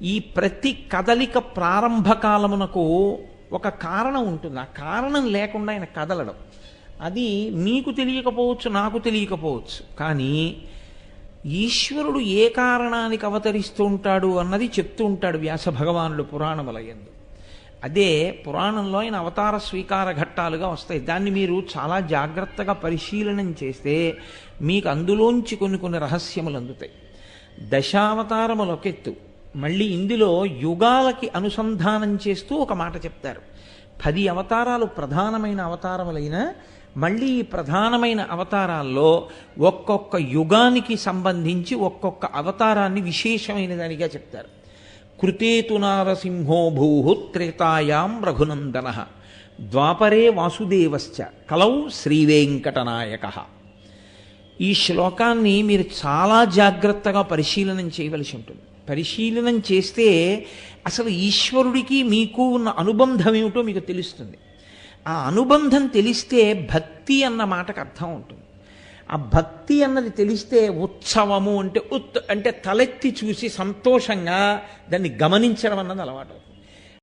ఈ ప్రతి కదలిక ప్రారంభ కాలమునకు ఒక కారణం ఉంటుంది. ఆ కారణం లేకుండా ఆయన కదలడం, అది మీకు తెలియకపోవచ్చు, నాకు తెలియకపోవచ్చు. కానీ ఈశ్వరుడు ఏ కారణానికి అవతరిస్తూ ఉంటాడు అన్నది చెప్తూ ఉంటాడు వ్యాస భగవానుడు పురాణముల యందు. అదే పురాణంలో ఆయన అవతార స్వీకార ఘట్టాలుగా వస్తాయి. దాన్ని మీరు చాలా జాగ్రత్తగా పరిశీలనం చేస్తే మీకు అందులోంచి కొన్ని రహస్యములు అందుతాయి. దశావతారములు ఒకెత్తు, మళ్ళీ ఇందులో యుగాలకి అనుసంధానం చేస్తూ ఒక మాట చెప్తారు. 10 అవతారాలు ప్రధానమైన అవతారములైన మళ్ళీ ఈ ప్రధానమైన అవతారాల్లో ఒక్కొక్క యుగానికి సంబంధించి ఒక్కొక్క అవతారాన్ని విశేషమైన దానిగా చెప్తారు. కృతేతు నారసింహో భూః త్రేతాయాం రఘునందన ద్వాపరే వాసుదేవశ్చ కలౌ శ్రీవేంకటనాయకః. ఈ శ్లోకాన్ని మీరు చాలా జాగ్రత్తగా పరిశీలనం చేయవలసి ఉంటుంది. పరిశీలనం చేస్తే అసలు ఈశ్వరుడికి మీకు ఉన్న అనుబంధం ఏమిటో మీకు తెలుస్తుంది. ఆ అనుబంధం తెలిస్తే భక్తి అన్న మాటకు అర్థం ఉంటుంది. ఆ భక్తి అన్నది తెలిస్తే ఉత్సవము అంటే అంటే తలెత్తి చూసి సంతోషంగా దాన్ని గమనించడం అన్నది అలవాటు.